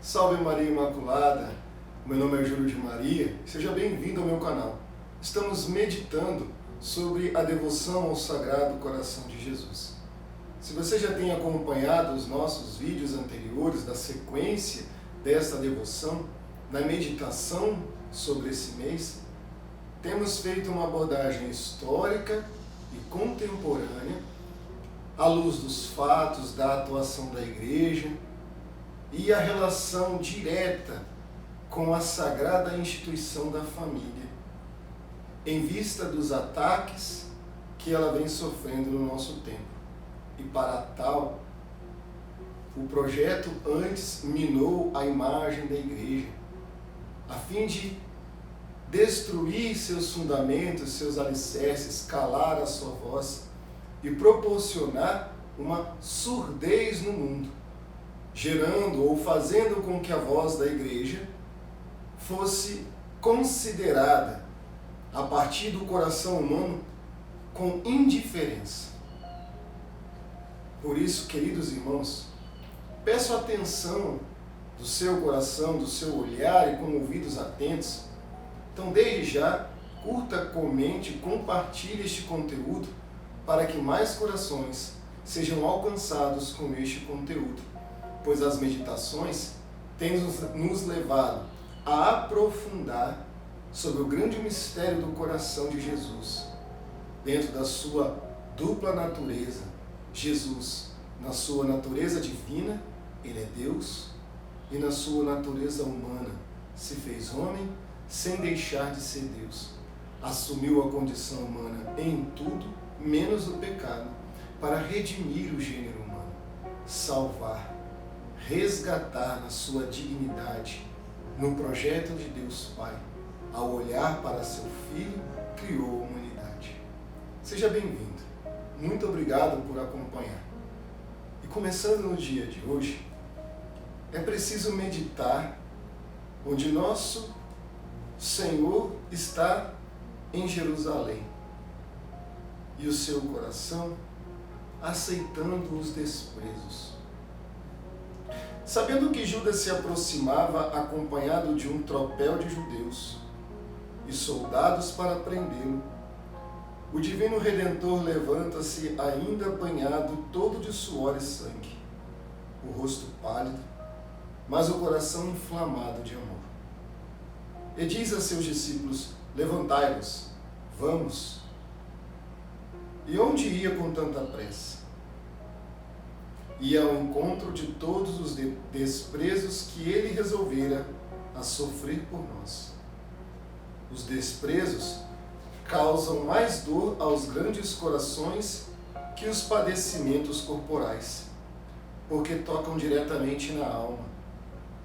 Salve Maria Imaculada, meu nome é Júlio de Maria, seja bem-vindo ao meu canal. Estamos meditando sobre a devoção ao Sagrado Coração de Jesus. Se você já tem acompanhado os nossos vídeos anteriores da sequência desta devoção, na meditação sobre esse mês, temos feito uma abordagem histórica e contemporânea à luz dos fatos da atuação da Igreja e a relação direta com a sagrada instituição da família, em vista dos ataques que ela vem sofrendo no nosso tempo. E para tal, o projeto antes minou a imagem da Igreja, a fim de destruir seus fundamentos, seus alicerces, calar a sua voz e proporcionar uma surdez no mundo, gerando ou fazendo com que a voz da Igreja fosse considerada, a partir do coração humano, com indiferença. Por isso, queridos irmãos, peço atenção do seu coração, do seu olhar e com ouvidos atentos. Então, desde já, curta, comente, compartilhe este conteúdo para que mais corações sejam alcançados com este conteúdo, pois as meditações têm nos levado a aprofundar sobre o grande mistério do coração de Jesus, dentro da sua dupla natureza. Jesus, na sua natureza divina, ele é Deus, e na sua natureza humana, se fez homem sem deixar de ser Deus. Assumiu a condição humana em tudo, menos o pecado, para redimir o gênero humano, salvar, resgatar na sua dignidade, no projeto de Deus Pai. Ao olhar para seu Filho, criou a humanidade. Seja bem-vindo. Muito obrigado por acompanhar. E começando no dia de hoje, é preciso meditar onde nosso Senhor está em Jerusalém e o seu coração aceitando os desprezos. Sabendo que Judas se aproximava acompanhado de um tropel de judeus e soldados para prendê-lo, o Divino Redentor levanta-se ainda banhado todo de suor e sangue, o rosto pálido, mas o coração inflamado de amor. E diz a seus discípulos: levantai-vos, vamos. E onde ia com tanta pressa? Ia ao encontro de todos os desprezos que ele resolvera a sofrer por nós. Os desprezos causam mais dor aos grandes corações que os padecimentos corporais, porque tocam diretamente na alma,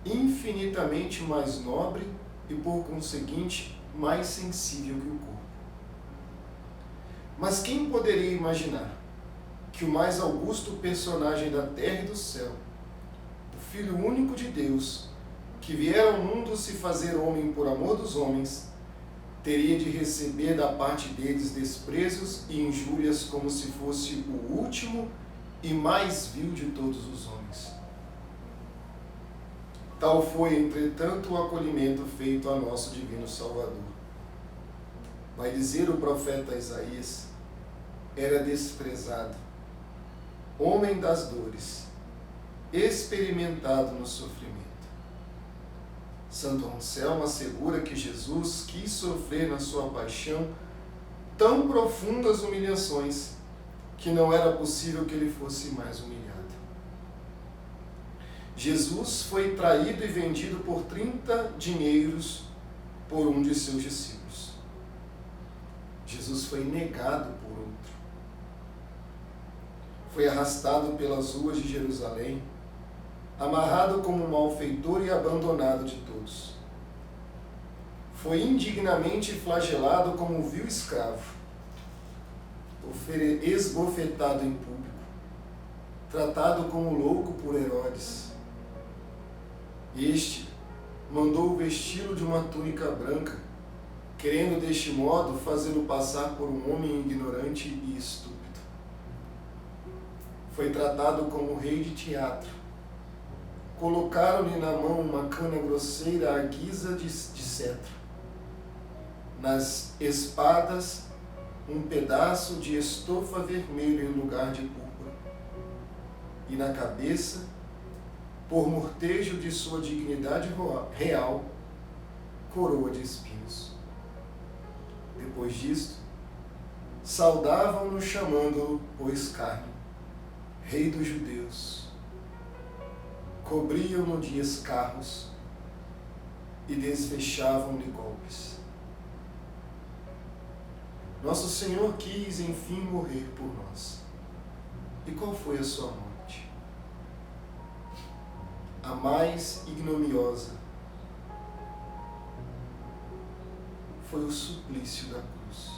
infinitamente mais nobre e, por conseguinte, mais sensível que o corpo. Mas quem poderia imaginar que o mais augusto personagem da terra e do céu, o Filho único de Deus, que viera ao mundo se fazer homem por amor dos homens, teria de receber da parte deles desprezos e injúrias como se fosse o último e mais vil de todos os homens? Tal foi, entretanto, o acolhimento feito a nosso Divino Salvador. Vai dizer o profeta Isaías: era desprezado, homem das dores, experimentado no sofrimento. Santo Anselmo assegura que Jesus quis sofrer na sua paixão tão profundas humilhações que não era possível que ele fosse mais humilhado. Jesus foi traído e vendido por 30 dinheiros por um de seus discípulos. Jesus foi negado por outro. Foi arrastado pelas ruas de Jerusalém, amarrado como um malfeitor e abandonado de todos. Foi indignamente flagelado como um vil escravo, esbofetado em público, tratado como louco por Herodes. Este mandou vesti-lo de uma túnica branca, querendo deste modo fazê-lo passar por um homem ignorante e estúpido. Foi tratado como rei de teatro, colocaram-lhe na mão uma cana grosseira à guisa de cetro. Nas espadas, um pedaço de estofa vermelha em lugar de púrpura. E na cabeça, por mortejo de sua dignidade real, coroa de espinhos. Depois disto, saudavam-no chamando-o por escárnio, Rei dos Judeus. Cobriam-no de escarros e desfechavam-lhe golpes. Nosso Senhor quis, enfim, morrer por nós. E qual foi a sua morte? A mais ignominiosa foi o suplício da cruz.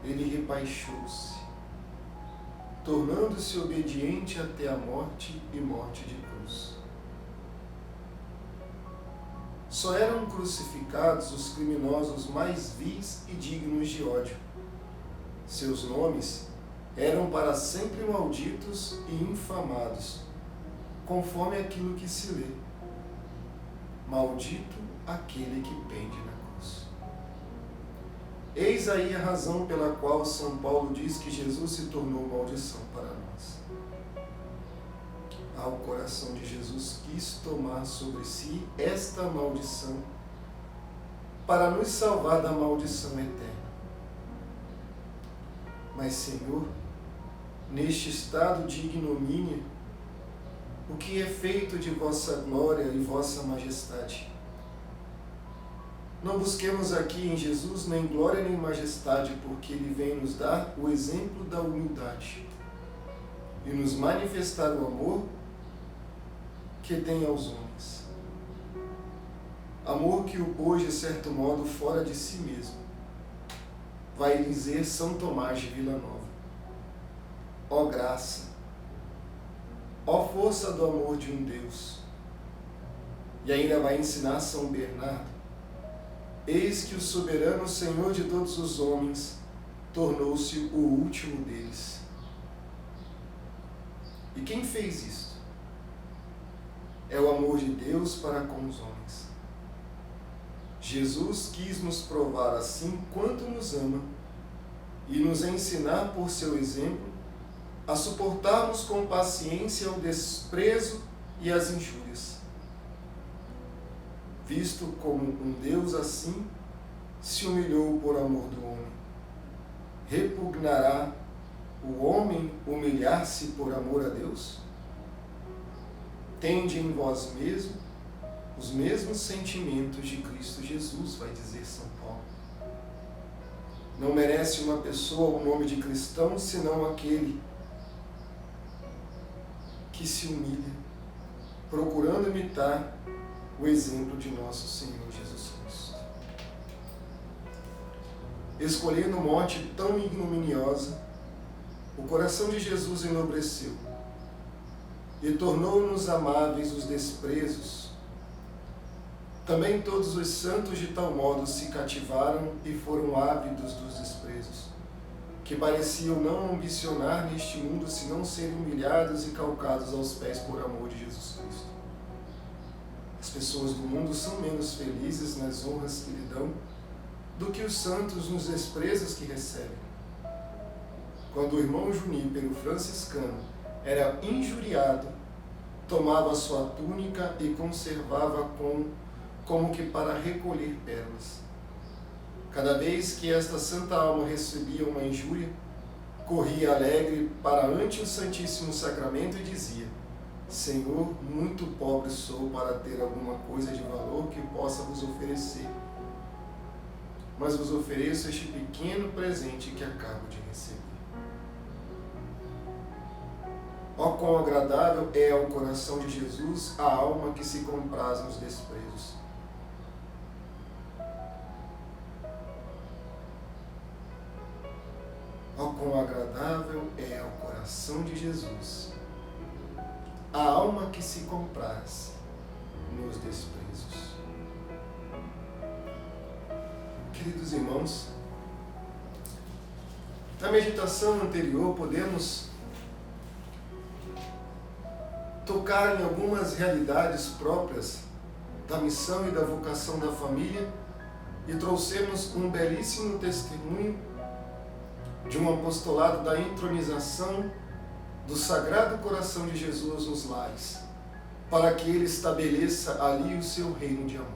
Ele rebaixou-se, tornando-se obediente até a morte e morte de cruz. Só eram crucificados os criminosos mais vis e dignos de ódio. Seus nomes eram para sempre malditos e infamados, conforme aquilo que se lê: maldito aquele que pende na cruz. Eis aí a razão pela qual São Paulo diz que Jesus se tornou maldição para nós. O coração de Jesus quis tomar sobre si esta maldição para nos salvar da maldição eterna. Mas, Senhor, neste estado de ignomínia, o que é feito de vossa glória e vossa majestade? Não busquemos aqui em Jesus nem glória nem majestade, porque Ele vem nos dar o exemplo da humildade e nos manifestar o amor que tem aos homens. Amor que o pôs, de certo modo, fora de si mesmo. Vai dizer São Tomás de Villanova: ó graça, ó força do amor de um Deus. E ainda vai ensinar São Bernardo: eis que o soberano Senhor de todos os homens tornou-se o último deles. E quem fez isto? É o amor de Deus para com os homens. Jesus quis nos provar assim quanto nos ama e nos ensinar por seu exemplo a suportarmos com paciência o desprezo e as injúrias. Visto como um Deus assim se humilhou por amor do homem, repugnará o homem humilhar-se por amor a Deus? Tende em vós mesmo os mesmos sentimentos de Cristo Jesus, vai dizer São Paulo. Não merece uma pessoa o nome de cristão, senão aquele que se humilha, procurando imitar o exemplo de nosso Senhor Jesus Cristo. Escolhendo morte tão ignominiosa, o coração de Jesus enobreceu e tornou-nos amáveis os desprezos. Também todos os santos de tal modo se cativaram e foram ávidos dos desprezos, que pareciam não ambicionar neste mundo senão serem humilhados e calcados aos pés por amor de Jesus Cristo. As pessoas do mundo são menos felizes nas honras que lhe dão do que os santos nos desprezos que recebem. Quando o irmão Junípero franciscano era injuriado, tomava sua túnica e conservava como que para recolher pérolas. Cada vez que esta santa alma recebia uma injúria, corria alegre para ante o Santíssimo Sacramento e dizia: Senhor, muito pobre sou para ter alguma coisa de valor que possa vos oferecer, mas vos ofereço este pequeno presente que acabo de receber. Ó quão agradável é ao coração de Jesus a alma que se compraz nos desprezos. Ó quão agradável é ao coração de Jesus a alma que se compraz nos desprezos. Queridos irmãos, na meditação anterior podemos tocar em algumas realidades próprias da missão e da vocação da família e trouxemos um belíssimo testemunho de um apostolado da entronização do Sagrado Coração de Jesus nos lares, para que ele estabeleça ali o seu reino de amor.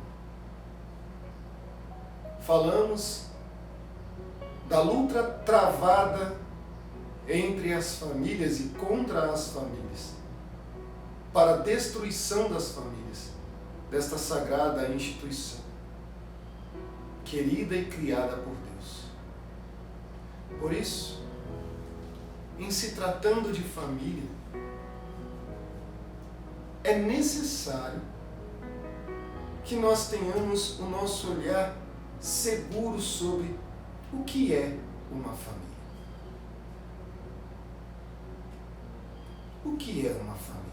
Falamos da luta travada entre as famílias e contra as famílias, para a destruição das famílias, desta sagrada instituição, querida e criada por Deus. Por isso, em se tratando de família, é necessário que nós tenhamos o nosso olhar seguro sobre o que é uma família. O que é uma família?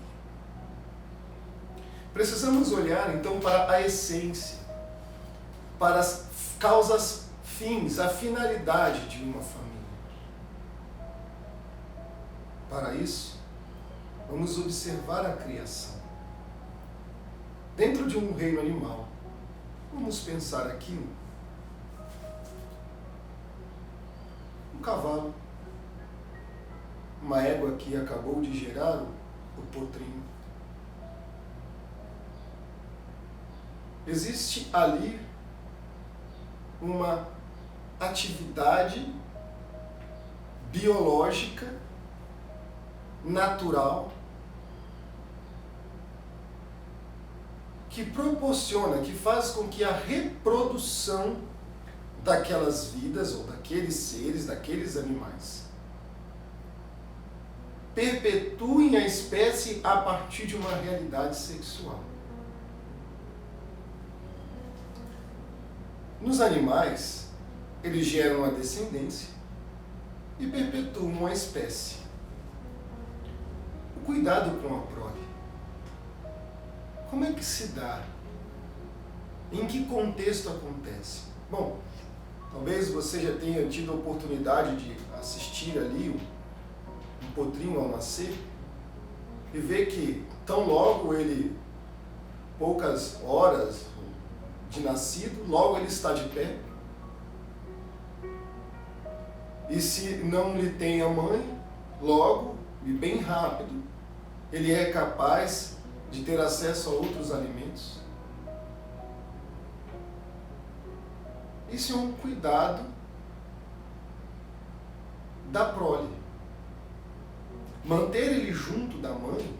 Precisamos olhar então para a essência, para as causas fins, a finalidade de uma família. Para isso, vamos observar a criação. Dentro de um reino animal, vamos pensar aqui um cavalo, uma égua que acabou de gerar o potrinho. Existe ali uma atividade biológica, natural, que proporciona, que faz com que a reprodução daquelas vidas ou daqueles seres, daqueles animais, perpetuem a espécie a partir de uma realidade sexual. Nos animais, eles geram a descendência e perpetuam a espécie. O cuidado com a prole. Como é que se dá? Em que contexto acontece? Bom, talvez você já tenha tido a oportunidade de assistir ali um potrinho ao nascer e ver que tão logo ele, poucas horas de nascido, logo ele está de pé. E se não lhe tem a mãe, logo e bem rápido, ele é capaz de ter acesso a outros alimentos. Isso é um cuidado da prole. Manter ele junto da mãe,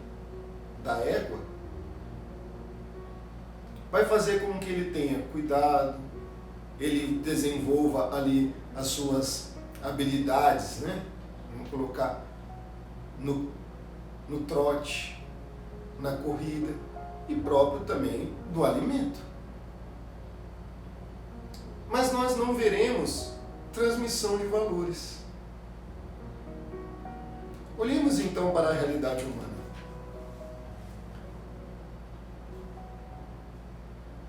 da égua, vai fazer com que ele tenha cuidado, ele desenvolva ali as suas habilidades, né? Vamos colocar no trote, na corrida e próprio também do alimento. Mas nós não veremos transmissão de valores. Olhemos então para a realidade humana.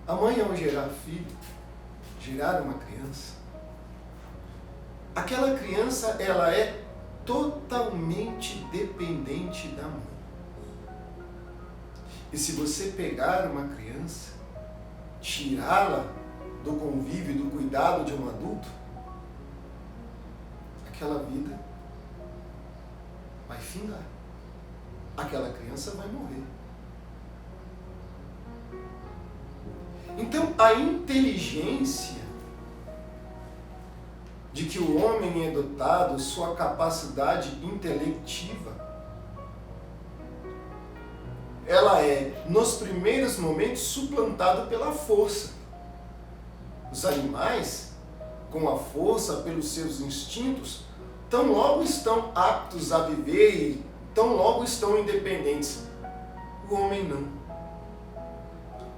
A mãe, ao gerar filho, gerar uma criança, aquela criança ela é totalmente dependente da mãe. E se você pegar uma criança, tirá-la do convívio, do cuidado de um adulto, aquela vida vai findar. Aquela criança vai morrer. Então, a inteligência de que o homem é dotado, sua capacidade intelectiva, ela é, nos primeiros momentos, suplantada pela força. Os animais, com a força, pelos seus instintos, tão logo estão aptos a viver e tão logo estão independentes. O homem não.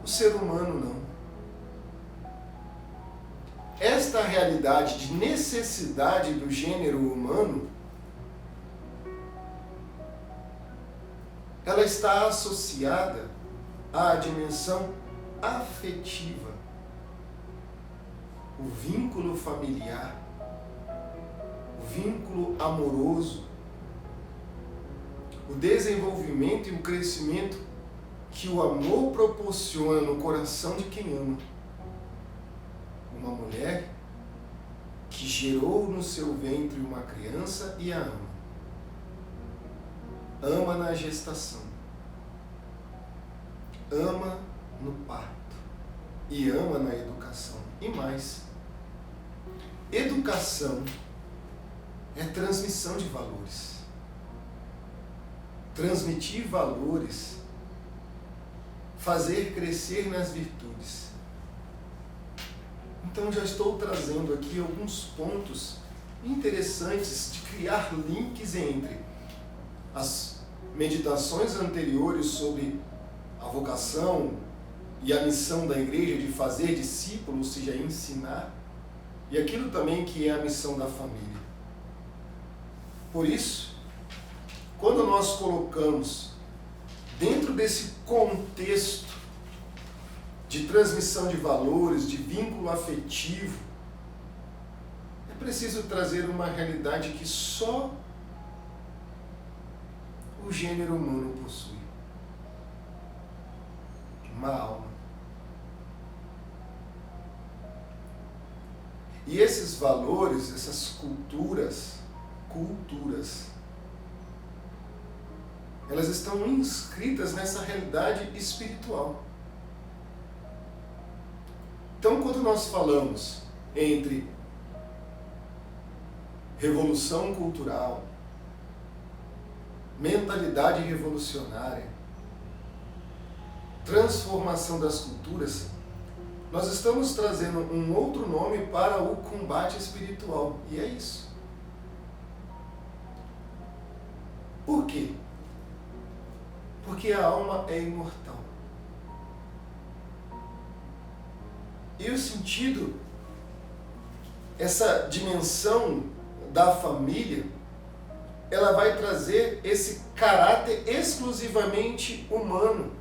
O ser humano não. Esta realidade de necessidade do gênero humano, ela está associada à dimensão afetiva, o vínculo familiar, o vínculo amoroso, o desenvolvimento e o crescimento que o amor proporciona no coração de quem ama. Uma mulher que gerou no seu ventre uma criança e a ama. Ama na gestação. Ama no parto. E ama na educação. E mais. Educação é transmissão de valores. Transmitir valores, fazer crescer nas virtudes. Então já estou trazendo aqui alguns pontos interessantes de criar links entre as meditações anteriores sobre a vocação e a missão da igreja de fazer discípulos, ou seja, ensinar, e aquilo também que é a missão da família. Por isso, quando nós colocamos dentro desse contexto de transmissão de valores, de vínculo afetivo, é preciso trazer uma realidade que só o gênero humano possui. Uma alma. E esses valores, essas culturas, elas estão inscritas nessa realidade espiritual. Então, quando nós falamos entre revolução cultural, mentalidade revolucionária, transformação das culturas, nós estamos trazendo um outro nome para o combate espiritual. E é isso. Por quê? Porque a alma é imortal. E o sentido, essa dimensão da família, ela vai trazer esse caráter exclusivamente humano.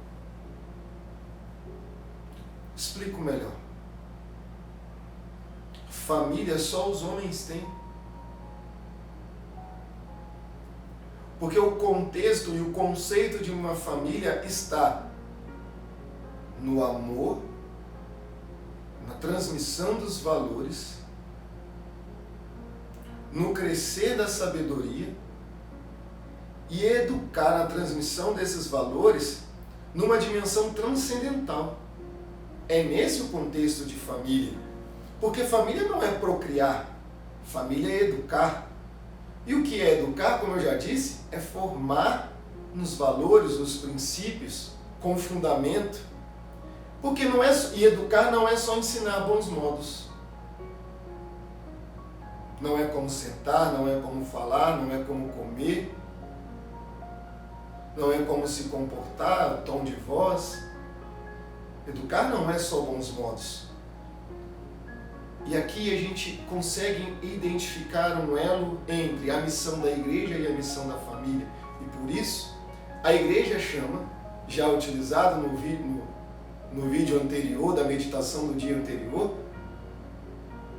Explico melhor. Família só os homens têm. Porque o contexto e o conceito de uma família está no amor, na transmissão dos valores, no crescer da sabedoria e educar na transmissão desses valores numa dimensão transcendental. É nesse o contexto de família. Porque família não é procriar, família é educar. E o que é educar, como eu já disse, é formar nos valores, nos princípios, com fundamento. Porque e educar não é só ensinar bons modos. Não é como sentar, não é como falar, não é como comer, não é como se comportar, tom de voz. Educar não é só bons modos. E aqui a gente consegue identificar um elo entre a missão da igreja e a missão da família. E por isso, a igreja chama, já utilizado no vídeo anterior, da meditação do dia anterior,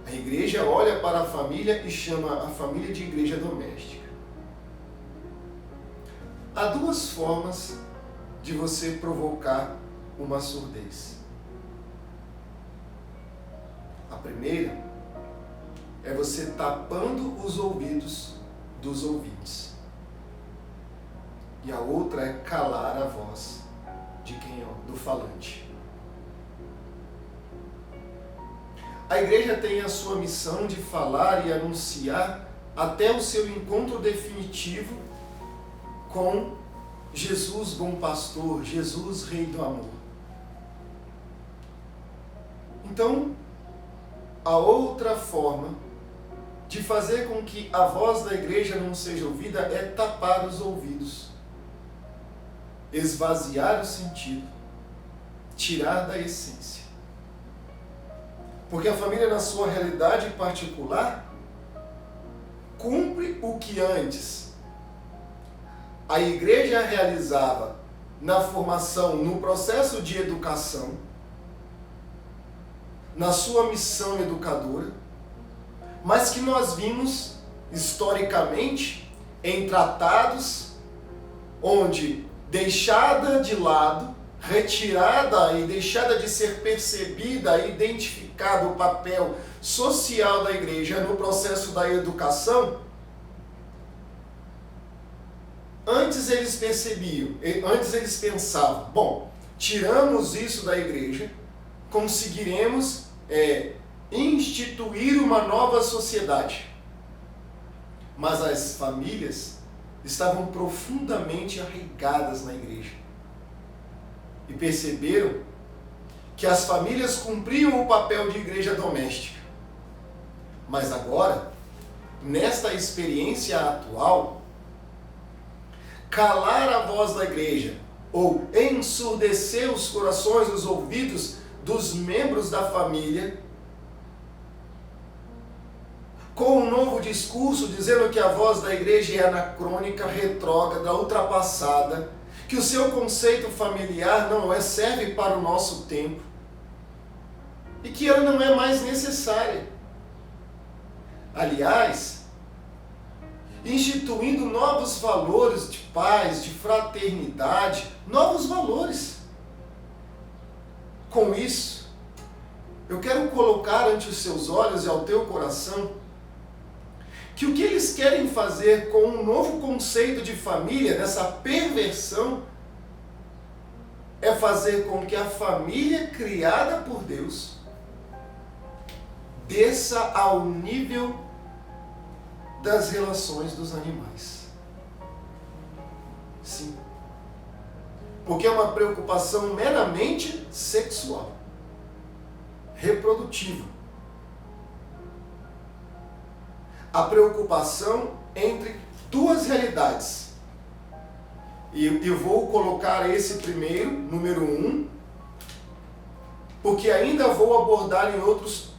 a igreja olha para a família e chama a família de igreja doméstica. Há duas formas de você provocar uma surdez. A primeira é você tapando os ouvidos dos ouvintes. E a outra é calar a voz de quem é do falante. A igreja tem a sua missão de falar e anunciar até o seu encontro definitivo com Jesus, bom pastor, Jesus, rei do amor. Então, a outra forma de fazer com que a voz da igreja não seja ouvida é tapar os ouvidos, esvaziar o sentido, tirar da essência. Porque a família, na sua realidade particular, cumpre o que antes a igreja realizava na formação, no processo de educação, na sua missão educadora, mas que nós vimos historicamente em tratados onde, deixada de lado, retirada e deixada de ser percebida e identificado o papel social da igreja no processo da educação, antes eles pensavam, bom, tiramos isso da igreja, conseguiremos instituir uma nova sociedade. Mas as famílias estavam profundamente arraigadas na igreja. E perceberam que as famílias cumpriam o papel de igreja doméstica. Mas agora, nesta experiência atual, calar a voz da igreja ou ensurdecer os corações, os ouvidos dos membros da família, com um novo discurso dizendo que a voz da igreja é anacrônica, retrógrada, ultrapassada, que o seu conceito familiar não serve para o nosso tempo e que ela não é mais necessária. Aliás, instituindo novos valores de paz, de fraternidade, novos valores. Com isso, eu quero colocar ante os seus olhos e ao teu coração que o que eles querem fazer com um novo conceito de família, nessa perversão, é fazer com que a família criada por Deus desça ao nível das relações dos animais. Sim. Porque é uma preocupação meramente sexual, reprodutiva. A preocupação entre duas realidades. E eu vou colocar esse primeiro, número 1, porque ainda vou abordar em outros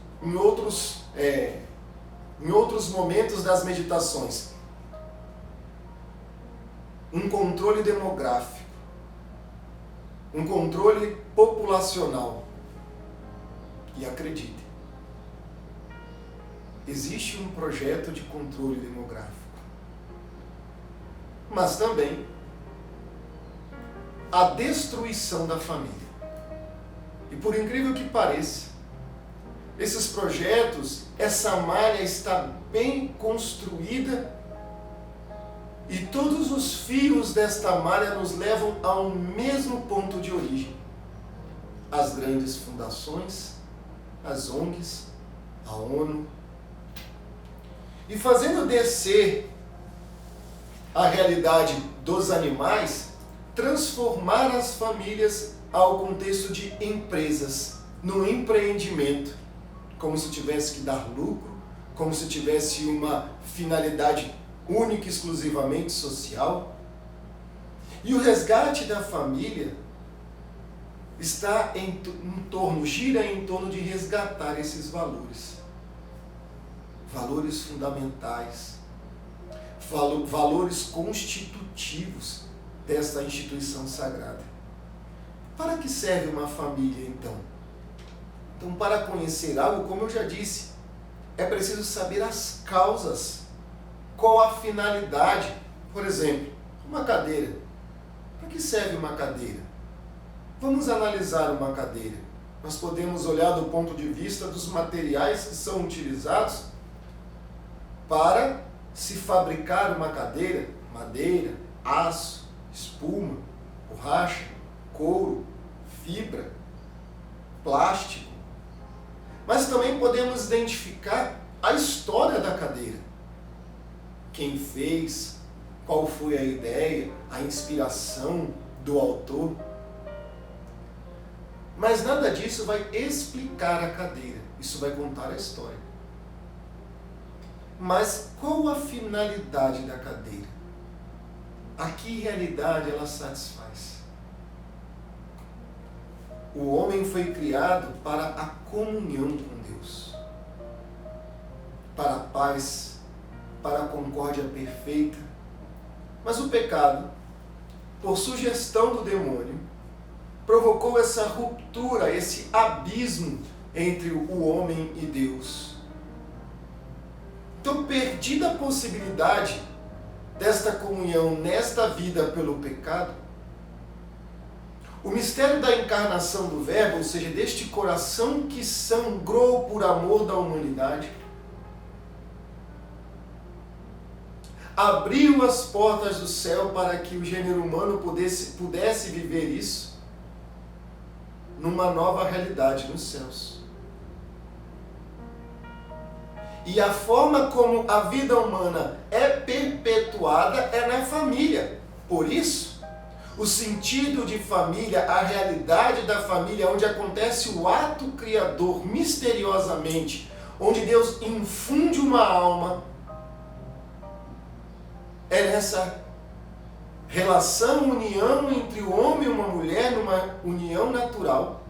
momentos das meditações. Um controle demográfico, um controle populacional. E acredite, existe um projeto de controle demográfico, mas também a destruição da família. E por incrível que pareça, esses projetos, essa malha está bem construída e todos os fios desta malha nos levam ao mesmo ponto de origem. As grandes fundações, as ONGs, a ONU. E fazendo descer a realidade dos animais, transformar as famílias ao contexto de empresas, no empreendimento, como se tivesse que dar lucro, como se tivesse uma finalidade única e exclusivamente social. E o resgate da família está gira em torno de resgatar esses valores. Valores fundamentais, valores constitutivos desta instituição sagrada. Para que serve uma família, então? Então, para conhecer algo, como eu já disse, é preciso saber as causas, qual a finalidade. Por exemplo, uma cadeira. Para que serve uma cadeira? Vamos analisar uma cadeira. Nós podemos olhar do ponto de vista dos materiais que são utilizados para se fabricar uma cadeira: madeira, aço, espuma, borracha, couro, fibra, plástico. Mas também podemos identificar a história da cadeira. Quem fez, qual foi a ideia, a inspiração do autor. Mas nada disso vai explicar a cadeira, isso vai contar a história. Mas qual a finalidade da cadeira? A que realidade ela satisfaz? O homem foi criado para a comunhão com Deus, para a paz, para a concórdia perfeita. Mas o pecado, por sugestão do demônio, provocou essa ruptura, esse abismo entre o homem e Deus. Então, perdida a possibilidade desta comunhão nesta vida pelo pecado, o mistério da encarnação do Verbo, ou seja, deste coração que sangrou por amor da humanidade, abriu as portas do céu para que o gênero humano pudesse viver isso numa nova realidade nos céus. E a forma como a vida humana é perpetuada é na família. Por isso, o sentido de família, a realidade da família, onde acontece o ato criador misteriosamente, onde Deus infunde uma alma, é nessa relação, união entre o homem e uma mulher, numa união natural,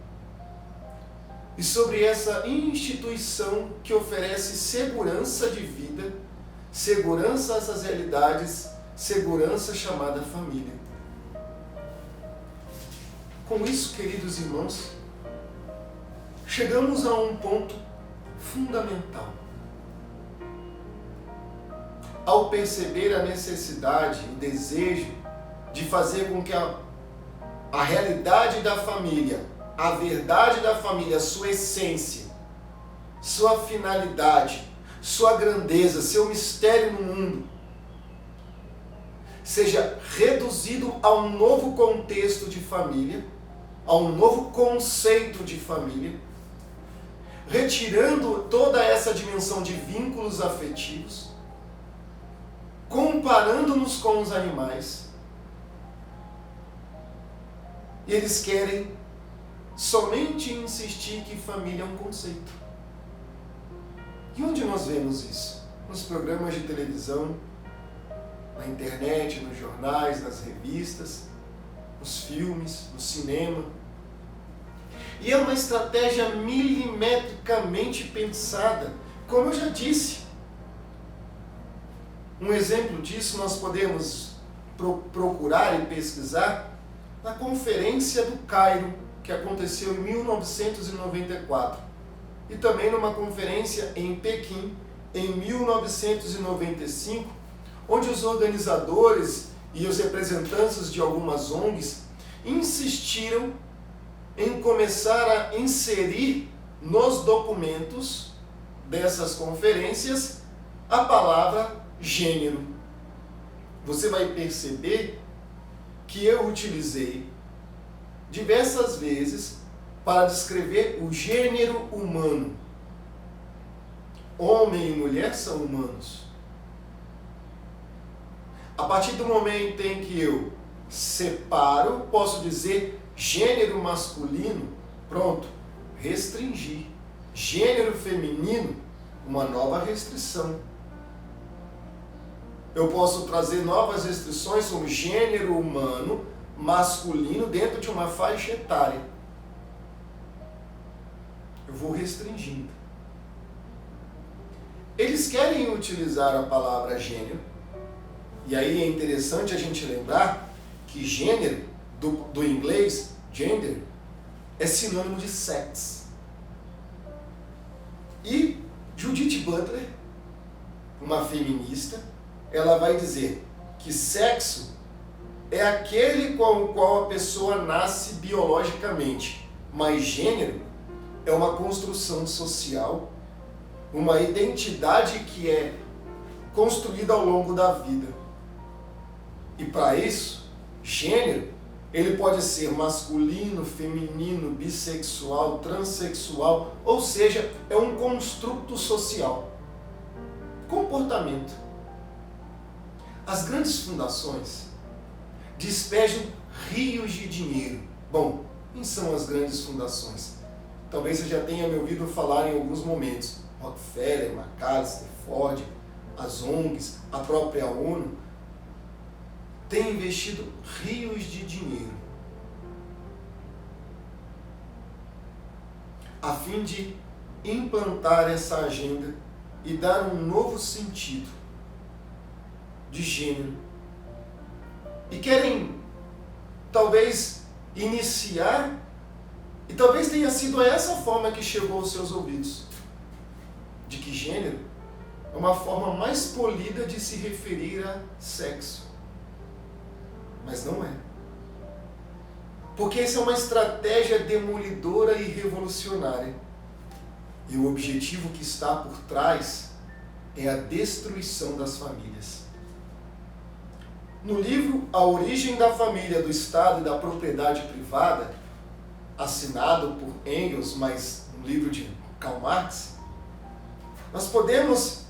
e sobre essa instituição que oferece segurança de vida, segurança a essas realidades, segurança chamada família. Com isso, queridos irmãos, chegamos a um ponto fundamental. Ao perceber a necessidade, o desejo de fazer com que a realidade da família, a verdade da família, sua essência, sua finalidade, sua grandeza, seu mistério no mundo, seja reduzido a um novo contexto de família, a um novo conceito de família, retirando toda essa dimensão de vínculos afetivos, comparando-nos com os animais. E eles querem somente insistir que família é um conceito. E onde nós vemos isso? Nos programas de televisão, na internet, nos jornais, nas revistas, nos filmes, no cinema. E é uma estratégia milimetricamente pensada, como eu já disse. Um exemplo disso nós podemos procurar e pesquisar na Conferência do Cairo, que aconteceu em 1994, e também numa conferência em Pequim, em 1995, onde os organizadores e os representantes de algumas ONGs insistiram em começar a inserir nos documentos dessas conferências a palavra gênero. Você vai perceber que eu utilizei diversas vezes para descrever o gênero humano. Homem e mulher são humanos. A partir do momento em que eu separo, posso dizer gênero masculino, pronto, restringi. Gênero feminino, uma nova restrição. Eu posso trazer novas restrições sobre gênero humano, masculino, dentro de uma faixa etária. Eu vou restringindo. Eles querem utilizar a palavra gênero, e aí é interessante a gente lembrar que gênero, do inglês, gender, é sinônimo de sex. E Judith Butler, uma feminista, ela vai dizer que sexo é aquele com o qual a pessoa nasce biologicamente, mas gênero é uma construção social, uma identidade que é construída ao longo da vida. E para isso, gênero, ele pode ser masculino, feminino, bissexual, transexual, ou seja, é um construto social. Comportamento. As grandes fundações despejam rios de dinheiro. Bom, quem são as grandes fundações? Talvez você já tenha me ouvido falar em alguns momentos. Rockefeller, MacArthur, Ford, as ONGs, a própria ONU, têm investido rios de dinheiro a fim de implantar essa agenda e dar um novo sentido de gênero. E querem, talvez, iniciar, e talvez tenha sido essa forma que chegou aos seus ouvidos, de que gênero é uma forma mais polida de se referir a sexo. Mas não é. Porque essa é uma estratégia demolidora e revolucionária. E o objetivo que está por trás é a destruição das famílias. No livro A Origem da Família, do Estado e da Propriedade Privada, assinado por Engels, mas um livro de Karl Marx, nós podemos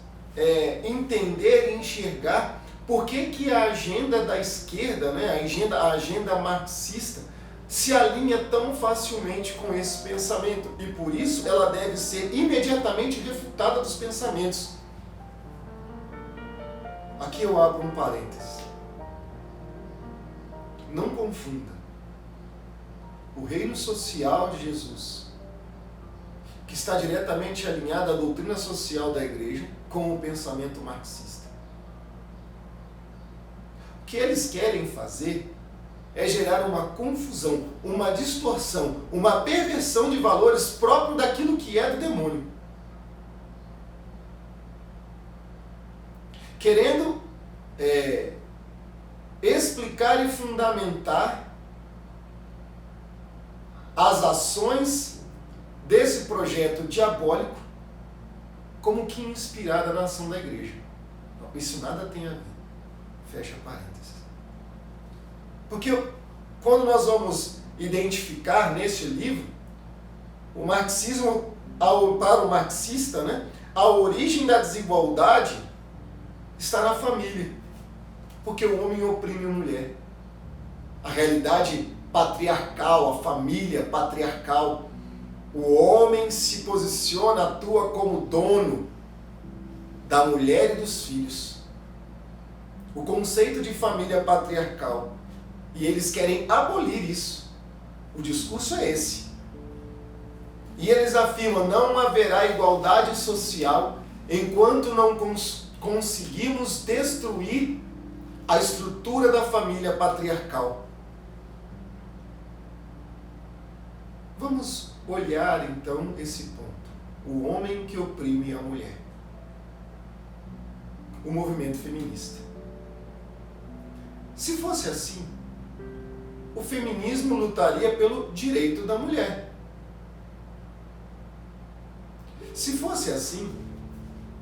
entender e enxergar por que a agenda da esquerda, a agenda marxista, se alinha tão facilmente com esse pensamento. E por isso ela deve ser imediatamente refutada dos pensamentos. Aqui eu abro um parênteses. Não confunda o reino social de Jesus, que está diretamente alinhado à doutrina social da igreja, com o pensamento marxista. O que eles querem fazer é gerar uma confusão, uma distorção, uma perversão de valores próprio daquilo que é do demônio. Querendo explicar e fundamentar as ações desse projeto diabólico como que inspirada na ação da igreja. Isso nada tem a ver. Fecha parênteses. Porque quando nós vamos identificar neste livro, o marxismo, para o marxista, a origem da desigualdade está na família. Porque o homem oprime a mulher. A realidade patriarcal, a família patriarcal, o homem se posiciona, atua como dono da mulher e dos filhos. O conceito de família patriarcal. E eles querem abolir isso. O discurso é esse. E eles afirmam: não haverá igualdade social enquanto não conseguimos destruir a estrutura da família patriarcal. Vamos olhar então esse ponto. O homem que oprime a mulher. O movimento feminista. Se fosse assim, o feminismo lutaria pelo direito da mulher. Se fosse assim,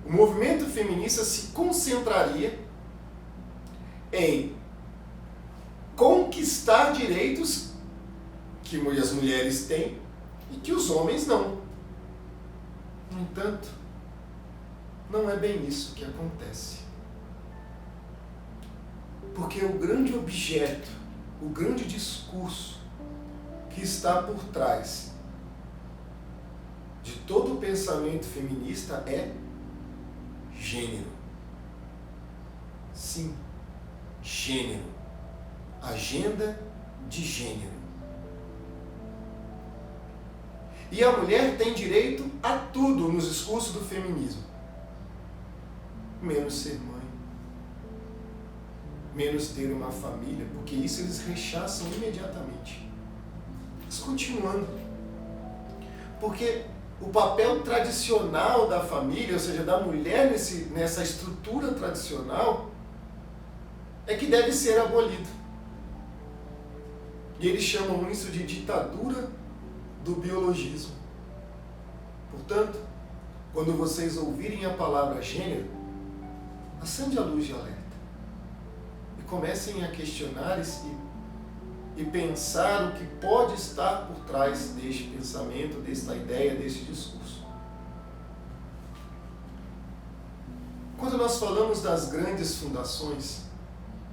o movimento feminista se concentraria em conquistar direitos que as mulheres têm e que os homens não. No entanto, não é bem isso que acontece. Porque o grande objeto, o grande discurso que está por trás de todo o pensamento feminista é gênero. Sim, gênero. Agenda de gênero. E a mulher tem direito a tudo nos discursos do feminismo. Menos ser mãe. Menos ter uma família, porque isso eles rechaçam imediatamente. Mas continuando. Porque o papel tradicional da família, ou seja, da mulher nessa estrutura tradicional, é que deve ser abolido. E eles chamam isso de ditadura do biologismo. Portanto, quando vocês ouvirem a palavra gênero, acende a luz de alerta. E comecem a questionar e pensar o que pode estar por trás deste pensamento, desta ideia, deste discurso. Quando nós falamos das grandes fundações,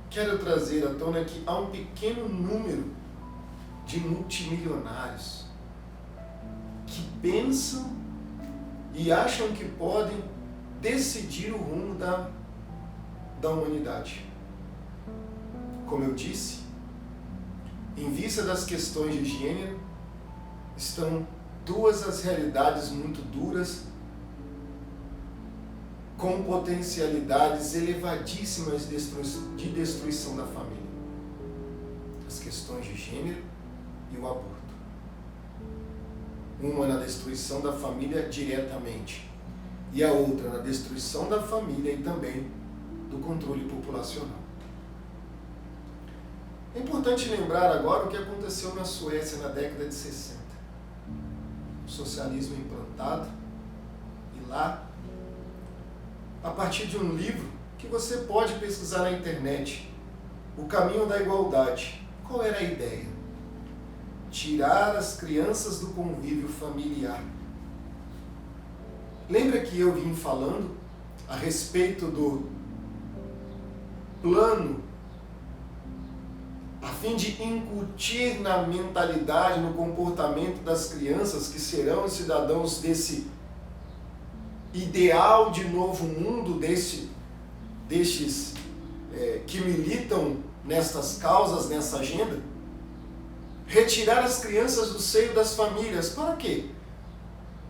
quero trazer à tona que há um pequeno número de multimilionários que pensam e acham que podem decidir o rumo da humanidade. Como eu disse, em vista das questões de gênero, estão duas as realidades muito duras, com potencialidades elevadíssimas de destruição da família. As questões de gênero e o aborto. Uma na destruição da família diretamente, e a outra na destruição da família e também do controle populacional. É importante lembrar agora o que aconteceu na Suécia na década de 60. O socialismo implantado, e lá, a partir de um livro que você pode pesquisar na internet, O Caminho da Igualdade. Qual era a ideia? Tirar as crianças do convívio familiar. Lembra que eu vim falando a respeito do plano a fim de incutir na mentalidade, no comportamento das crianças que serão cidadãos desse ideal de novo mundo, destes que militam nestas causas, nessa agenda? Retirar as crianças do seio das famílias. Para quê?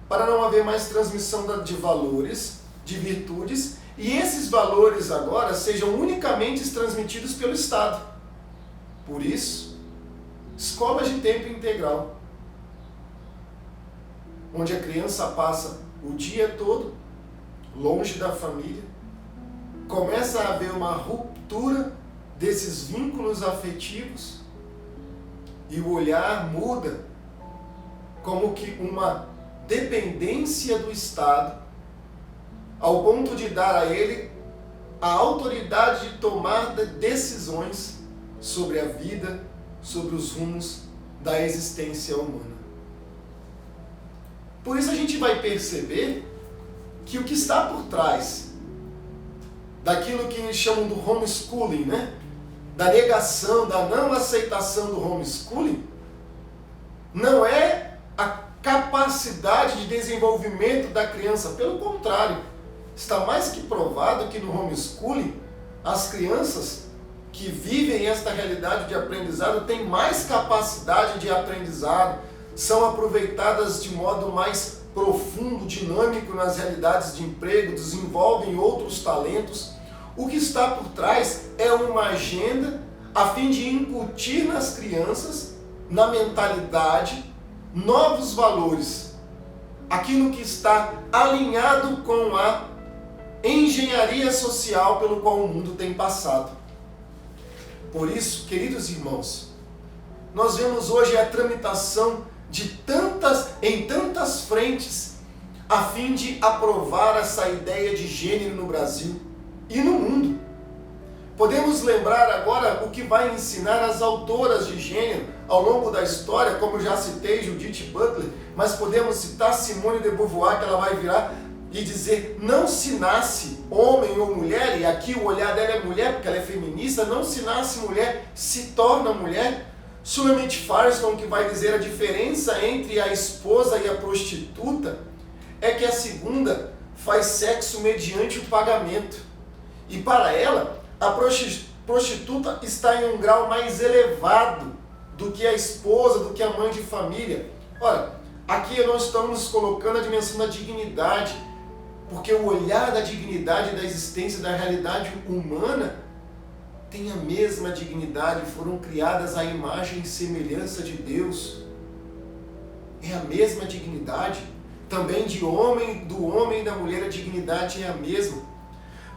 Para não haver mais transmissão de valores, de virtudes, e esses valores agora sejam unicamente transmitidos pelo Estado. Por isso, escolas de tempo integral, onde a criança passa o dia todo longe da família, começa a haver uma ruptura desses vínculos afetivos e o olhar muda como que uma dependência do Estado, ao ponto de dar a ele a autoridade de tomar decisões sobre a vida, sobre os rumos da existência humana. Por isso a gente vai perceber que o que está por trás daquilo que eles chamam do homeschooling, né? Da negação, da não aceitação do homeschooling, não é a capacidade de desenvolvimento da criança. Pelo contrário, está mais que provado que no homeschooling as crianças que vivem esta realidade de aprendizado têm mais capacidade de aprendizado, são aproveitadas de modo mais profundo, dinâmico nas realidades de emprego, desenvolvem outros talentos. O que está por trás é uma agenda a fim de incutir nas crianças, na mentalidade, novos valores, aquilo que está alinhado com a engenharia social pelo qual o mundo tem passado. Por isso, queridos irmãos, nós vemos hoje a tramitação em tantas frentes a fim de aprovar essa ideia de gênero no Brasil e no mundo. Podemos lembrar agora o que vai ensinar as autoras de gênero ao longo da história, como eu já citei Judith Butler, mas podemos citar Simone de Beauvoir, que ela vai virar e dizer: não se nasce homem ou mulher, e aqui o olhar dela é mulher, porque ela é feminista, não se nasce mulher, se torna mulher. Sulamit Firestone, que vai dizer a diferença entre a esposa e a prostituta, é que a segunda faz sexo mediante o pagamento. E para ela, a prostituta está em um grau mais elevado do que a esposa, do que a mãe de família. Ora, aqui nós estamos colocando a dimensão da dignidade, porque o olhar da dignidade da existência, da realidade humana, tem a mesma dignidade, foram criadas à imagem e semelhança de Deus. É a mesma dignidade. Também do homem e da mulher, a dignidade é a mesma.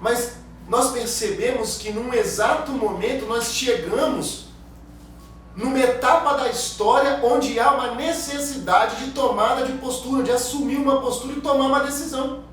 Mas nós percebemos que num exato momento nós chegamos numa etapa da história onde há uma necessidade de tomada de postura, de assumir uma postura e tomar uma decisão.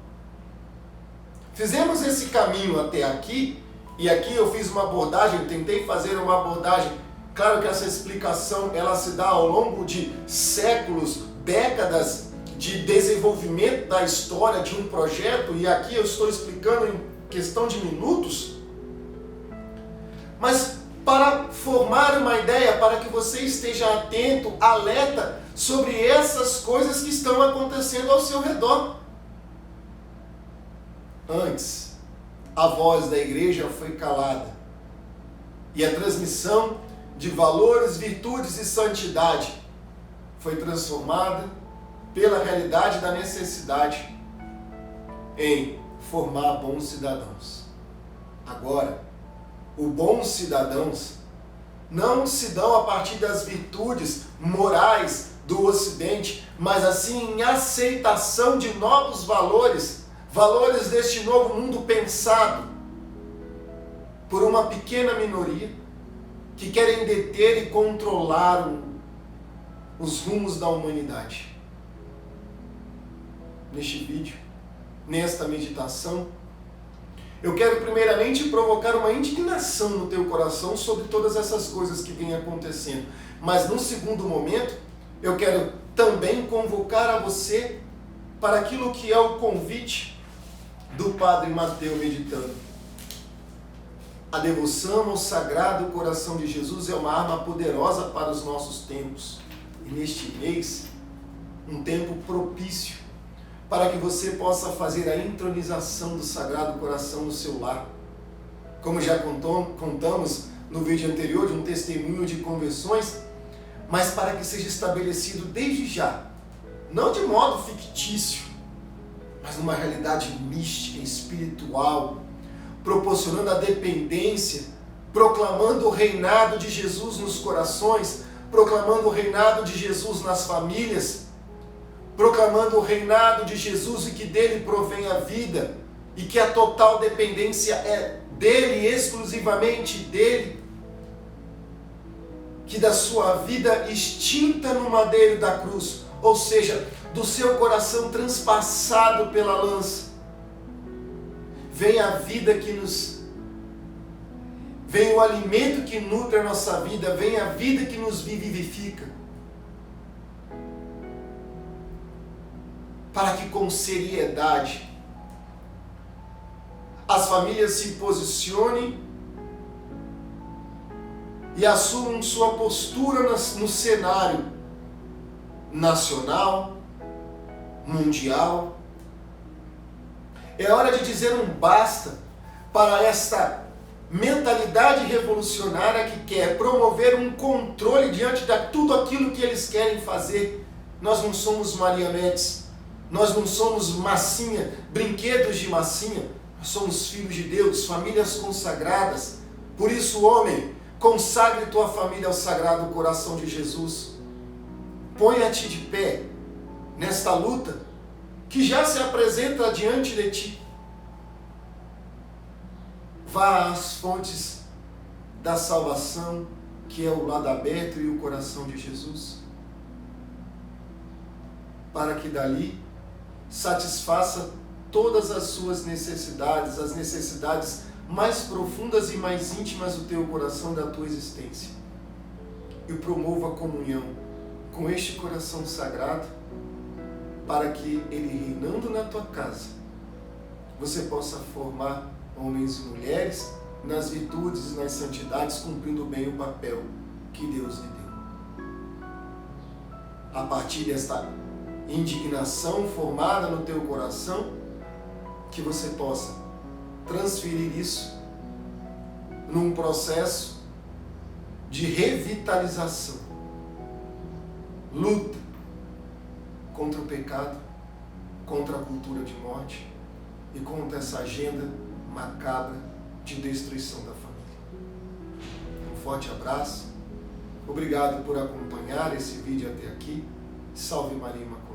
Fizemos esse caminho até aqui, e aqui eu fiz uma abordagem, tentei fazer uma abordagem, claro que essa explicação ela se dá ao longo de séculos, décadas de desenvolvimento da história de um projeto, e aqui eu estou explicando em questão de minutos, mas para formar uma ideia, para que você esteja atento, alerta sobre essas coisas que estão acontecendo ao seu redor. Antes, a voz da igreja foi calada e a transmissão de valores, virtudes e santidade foi transformada pela realidade da necessidade em formar bons cidadãos. Agora, os bons cidadãos não se dão a partir das virtudes morais do Ocidente, mas assim em aceitação de novos valores Valores deste novo mundo pensado por uma pequena minoria que querem deter e controlar os rumos da humanidade. Neste vídeo, nesta meditação, eu quero primeiramente provocar uma indignação no teu coração sobre todas essas coisas que vêm acontecendo. Mas num segundo momento, eu quero também convocar a você para aquilo que é o convite do Padre Mateus meditando. A devoção ao Sagrado Coração de Jesus é uma arma poderosa para os nossos tempos. E neste mês, um tempo propício para que você possa fazer a intronização do Sagrado Coração no seu lar. Como já contamos no vídeo anterior de um testemunho de conversões, mas para que seja estabelecido desde já, não de modo fictício, mas numa realidade mística, espiritual, proporcionando a dependência, proclamando o reinado de Jesus nos corações, proclamando o reinado de Jesus nas famílias, proclamando o reinado de Jesus e que dele provém a vida, e que a total dependência é dele, exclusivamente dele, que da sua vida extinta no madeiro da cruz, ou seja, do seu coração transpassado pela lança, vem a vida que vem o alimento que nutre a nossa vida, vem a vida que nos vivifica, para que com seriedade as famílias se posicionem e assumam sua postura no cenário nacional, mundial. É hora de dizer um basta para esta mentalidade revolucionária que quer promover um controle diante de tudo aquilo que eles querem fazer. Nós não somos marionetes, nós não somos massinha, brinquedos de massinha, nós somos filhos de Deus, famílias consagradas. Por isso, homem, consagre tua família ao Sagrado Coração de Jesus. Ponha-te de pé nesta luta que já se apresenta diante de ti. Vá às fontes da salvação, que é o lado aberto e o coração de Jesus, para que dali satisfaça todas as suas necessidades, as necessidades mais profundas e mais íntimas do teu coração, da tua existência, e promova a comunhão com este coração sagrado, para que ele, reinando na tua casa, você possa formar homens e mulheres nas virtudes e nas santidades, cumprindo bem o papel que Deus lhe deu. A partir desta indignação formada no teu coração, que você possa transferir isso num processo de revitalização, luta contra o pecado, contra a cultura de morte e contra essa agenda macabra de destruição da família. Um forte abraço, obrigado por acompanhar esse vídeo até aqui. Salve Maria Imaculada.